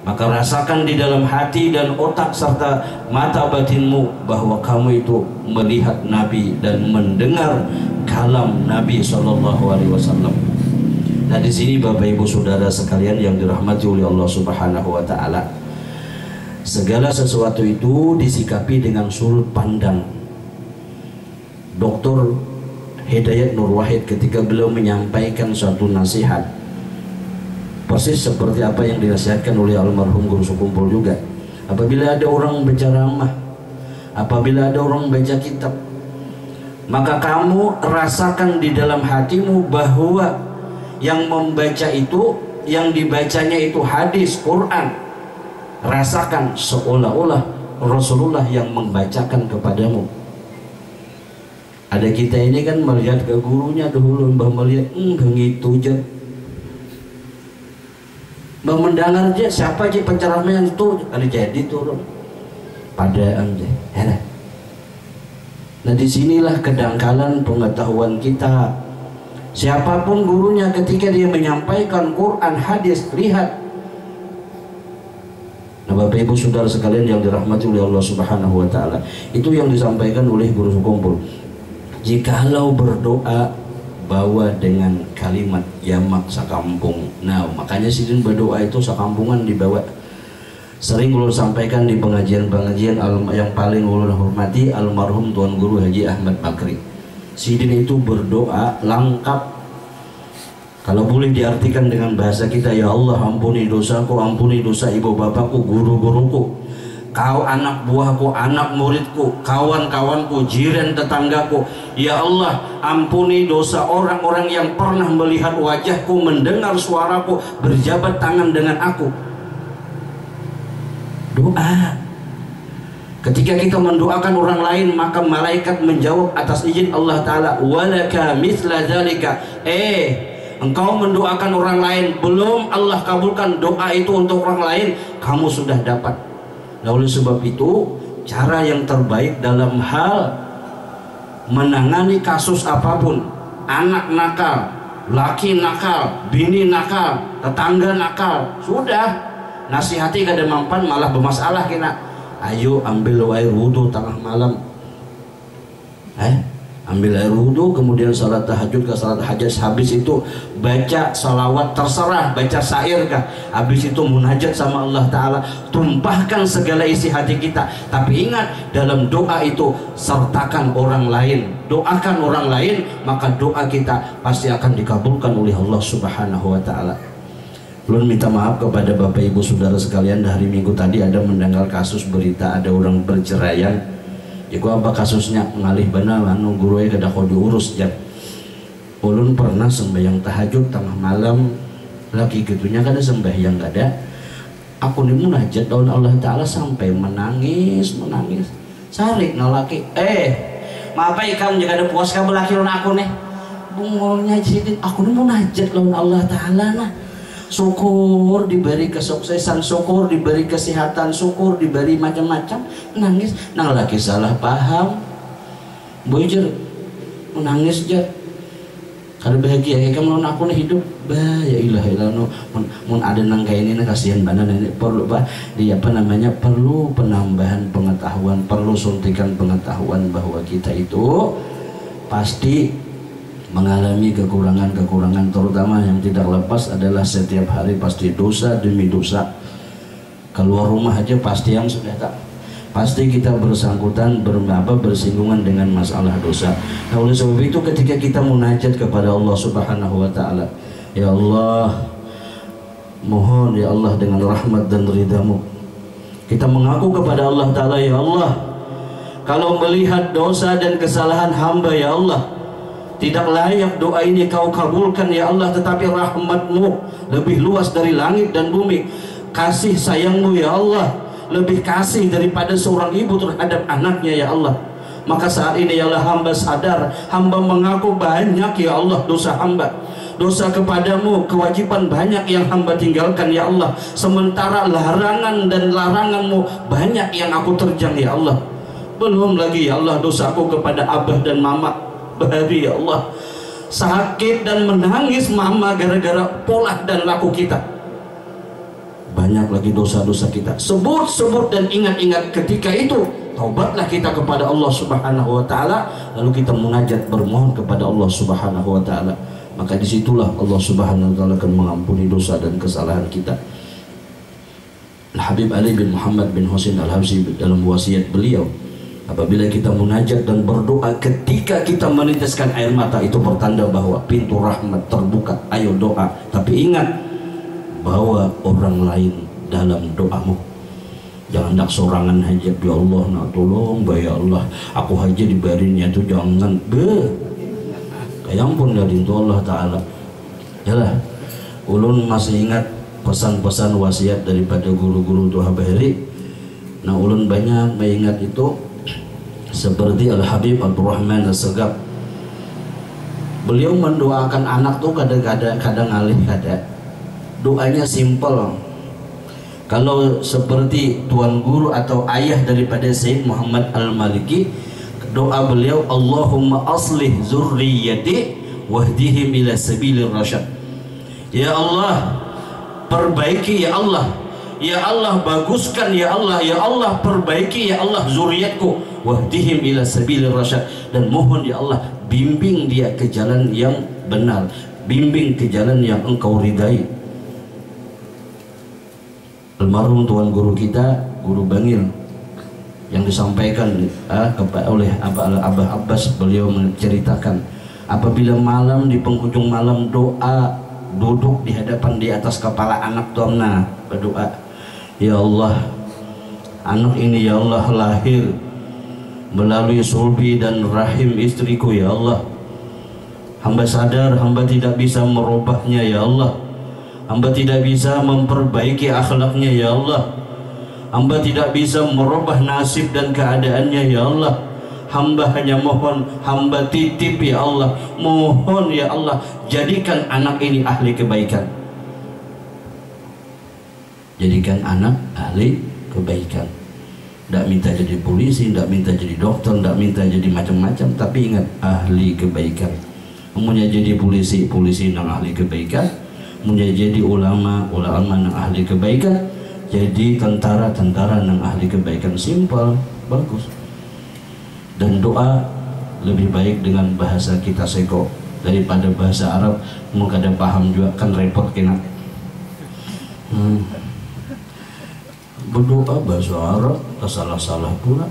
Maka rasakan di dalam hati dan otak serta mata batinmu bahwa kamu itu melihat Nabi dan mendengar kalam Nabi SAW. Nah, di sini Bapak Ibu Saudara sekalian yang dirahmati oleh Allah Subhanahu wa taala, segala sesuatu itu disikapi dengan sudut pandang Dr. Hidayat Nur Wahid ketika beliau menyampaikan suatu nasihat, persis seperti apa yang dinasihatkan oleh almarhum Guru Sukumpul juga. Apabila ada orang berceramah, apabila ada orang baca kitab, maka kamu rasakan di dalam hatimu bahwa yang membaca itu, yang dibacanya itu hadis, Quran. Rasakan seolah-olah Rasulullah yang membacakan kepadamu. Ada kita ini kan melihat ke gurunya dulu, mbah melihat begitu aja, mbah mendengar aja siapa aja penceramah yang itu ada jadi turun pada aja. Nah, disinilah kedangkalan pengetahuan kita. Siapapun gurunya ketika dia menyampaikan Quran, hadis, lihat. Nah, Bapak Ibu Saudara sekalian yang dirahmati oleh Allah Subhanahu wa taala, itu yang disampaikan oleh Guru Sukumpul. Jikalau berdoa bawa dengan kalimat yamak sakampung. Nah, makanya sidin berdoa itu sakampungan dibawa. Sering ulun sampaikan di pengajian-pengajian yang paling ulun hormati almarhum Tuan Guru Haji Ahmad Bakri. Sidin itu berdoa lengkap. Kalau boleh diartikan dengan bahasa kita, ya Allah ampuni dosaku, ampuni dosa ibu bapakku, guru-guruku, kau anak buahku, anak muridku, kawan-kawanku, jiran tetanggaku. Ya Allah, ampuni dosa orang-orang yang pernah melihat wajahku, mendengar suaraku, berjabat tangan dengan aku. Doa. Ketika kita mendoakan orang lain, maka malaikat menjawab atas izin Allah Ta'ala, walaka misla dzalika. Engkau mendoakan orang lain, belum Allah kabulkan doa itu untuk orang lain, kamu sudah dapat. Nah, oleh sebab itu, cara yang terbaik dalam hal menangani kasus apapun, anak nakal, laki nakal, bini nakal, tetangga nakal, sudah nasihati kada mampan malah bermasalah kena. Ayo ambil air wudhu tengah malam, ambil air wudhu, kemudian salat tahajud ke salat hajat, habis itu baca salawat, terserah baca syair kah, habis itu munajat sama Allah Ta'ala, tumpahkan segala isi hati kita. Tapi ingat, dalam doa itu sertakan orang lain, doakan orang lain, maka doa kita pasti akan dikabulkan oleh Allah Subhanahu wa Ta'ala. Belum minta maaf kepada Bapak Ibu Saudara sekalian, hari Minggu tadi ada mendengar kasus berita ada orang berceraian. Iku apa kasusnya, ngalih benar anu gurunya kada kau diurus jam. Ulun pernah sembahyang tahajud tengah malam, lagi gitunya kada sembahyang kada. Aku ni munajat daun Allah Ta'ala sampai menangis. Sarik nalaki, maaf ikan jika ada puas kamu laki lon aku nih. Bungolnya jadi aku ni munajat daun Allah Ta'ala nah. Syukur diberi kesuksesan, syukur diberi kesehatan, syukur diberi macam-macam, nangis, nang laki salah paham, bujur, menangis je. Kalau bahagia, kamu lawan aku nih hidup, bah ya ilah no, mun ada nang kayak ini, kasihan banget ini. Perlu bah, dia apa namanya, perlu penambahan pengetahuan, perlu suntikan pengetahuan bahwa kita itu pasti mengalami kekurangan-kekurangan, terutama yang tidak lepas adalah setiap hari pasti dosa demi dosa. Keluar rumah aja pasti yang sudah tak, pasti kita bersangkutan bersinggungan dengan masalah dosa. Nah, oleh sebab itu ketika kita munajat kepada Allah Subhanahu wa Ta'ala, ya Allah, mohon ya Allah dengan rahmat dan ridhamu, kita mengaku kepada Allah Ta'ala, ya Allah, kalau melihat dosa dan kesalahan hamba ya Allah, tidak layak doa ini kau kabulkan ya Allah, tetapi rahmatmu lebih luas dari langit dan bumi, kasih sayangmu ya Allah lebih kasih daripada seorang ibu terhadap anaknya ya Allah. Maka saat ini ya Allah, hamba sadar, hamba mengaku banyak ya Allah dosa hamba, dosa kepadamu, kewajiban banyak yang hamba tinggalkan ya Allah, sementara larangan dan laranganmu banyak yang aku terjang ya Allah. Belum lagi ya Allah dosaku kepada abah dan mama, bahari ya Allah, sakit dan menangis mama gara-gara pola dan laku kita. banyak lagi dosa-dosa kita. Sebut dan ingat-ingat ketika itu. Taubatlah kita kepada Allah Subhanahu wa taala, lalu kita munajat bermohon kepada Allah Subhanahu wa taala. Maka disitulah Allah Subhanahu wa taala akan mengampuni dosa dan kesalahan kita. Habib Ali bin Muhammad bin Husain Al-Habsyi dalam wasiat beliau, apabila kita munajat dan berdoa ketika kita menitiskan air mata, itu bertanda bahwa pintu rahmat terbuka. Ayo doa, tapi ingat bahwa orang lain dalam doamu. Jangan nak sorangan aja, ya Allah nak tolong, ya Allah aku aja dibarinya tuh, jangan kayak pun dari itu Allah Ta'ala. Yalah, ulun masih ingat pesan-pesan wasiat daripada guru-guru Tuha Bahri. Nah, ulun banyak mengingat itu seperti Al-Habib Abdurrahman As-Segaf. Beliau mendoakan anak tuh kadang ngalih kada. Doanya simpel. Kalau seperti tuan guru atau ayah daripada Sayyid Muhammad Al-Maliki, doa beliau, Allahumma aslih zurriyati wahdihim ila sabilir rasyad. Ya Allah, perbaiki ya Allah. Ya Allah, baguskan ya Allah. Ya Allah, perbaiki ya Allah zuriatku. Wahdihim ila sabilir rasyad. Dan mohon ya Allah, bimbing dia ke jalan yang benar. Bimbing ke jalan yang engkau ridai. Almarhum tuan guru kita, Guru Bangil, yang disampaikan oleh Abah Abbas, beliau menceritakan apabila malam di penghujung malam doa, duduk di hadapan di atas kepala anak tuanna, berdoa, ya Allah, anak ini ya Allah lahir melalui sulbi dan rahim istriku ya Allah. Hamba sadar hamba tidak bisa merubahnya ya Allah. Hamba tidak bisa memperbaiki akhlaknya ya Allah. Hamba tidak bisa merubah nasib dan keadaannya ya Allah. Hamba hanya mohon, hamba titip ya Allah. Mohon ya Allah, jadikan anak ini ahli kebaikan. Jadikan anak ahli kebaikan. Tidak minta jadi polisi, tidak minta jadi dokter, tidak minta jadi macam-macam, tapi ingat ahli kebaikan. Umumnya jadi polisi yang ahli kebaikan. Menjadi ulama yang ahli kebaikan, jadi tentara yang ahli kebaikan. Simpel, bagus. Dan doa lebih baik dengan bahasa kita seko daripada bahasa Arab. Mau kada paham juga kan repot kena. Berdoa bahasa Arab salah-salah pula.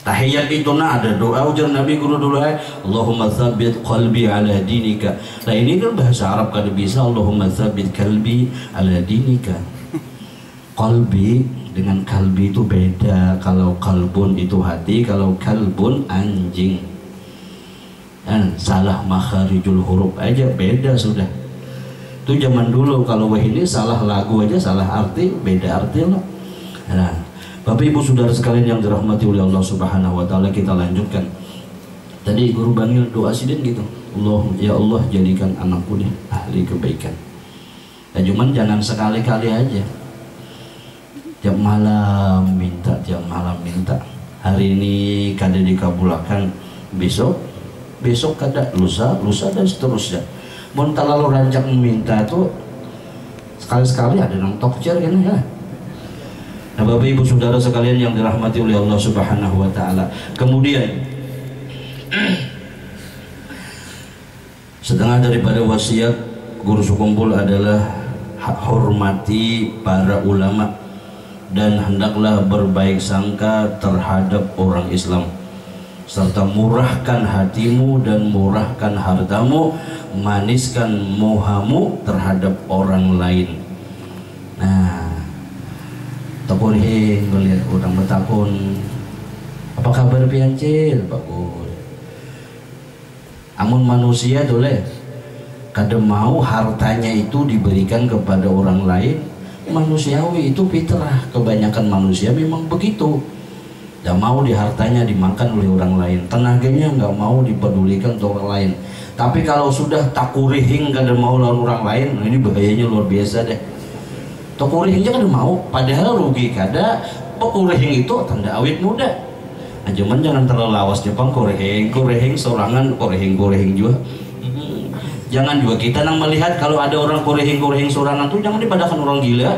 Tahiyat itu ada doa ujar Nabi guru dulu, Allahumma tsabbit qalbi ala dinika. Nah ini kan bahasa Arab kada bisa, Allahumma tsabbit qalbi ala dinika. Qalbi dengan kalbi itu beda. Kalau kalbun itu hati, kalau kalbun anjing. Salah makharijul huruf aja beda sudah. Itu zaman dulu, kalau ini salah lagu aja salah arti, beda arti lah. Nah, Bapak Ibu Saudara sekalian yang dirahmati oleh Allah Subhanahu wa taala, kita lanjutkan. Tadi Guru Bangil doa sidin gitu. Allah, ya Allah, jadikan anakku nih ahli kebaikan. Ya cuman jangan sekali-kali aja. Tiap malam minta. Hari ini kada dikabulkan, besok kada, lusa dan seterusnya. Mun terlalu rancak meminta tuh sekali-sekali ada nang tokcer kan ya. Nah, Bapak Ibu Saudara sekalian yang dirahmati oleh Allah Subhanahu wa taala. Kemudian setengah daripada wasiat guru sekumpul adalah hormati para ulama dan hendaklah berbaik sangka terhadap orang Islam, serta murahkan hatimu dan murahkan hartamu, maniskan mohamu terhadap orang lain. Nah, takurih melihat orang bertakun, apa kabar piancil? Bagus. Amun manusia boleh kada mau hartanya itu diberikan kepada orang lain. Manusiawi itu fitrah, kebanyakan manusia memang begitu. Tidak mau di hartanya dimakan oleh orang lain, tenaganya nggak mau dipedulikan untuk orang lain. Tapi kalau sudah takurihing kada mau lawan orang lain, nah ini bahayanya luar biasa deh. Takurihingnya kada mau, padahal rugi kada. Takurihing itu tanda awet muda. Nah, cuman jangan terlalu lawas Jepang, korehing sorangan, korehing juga. Jangan juga kita nang melihat kalau ada orang korehing sorangan tuh jangan dipadakan orang gila.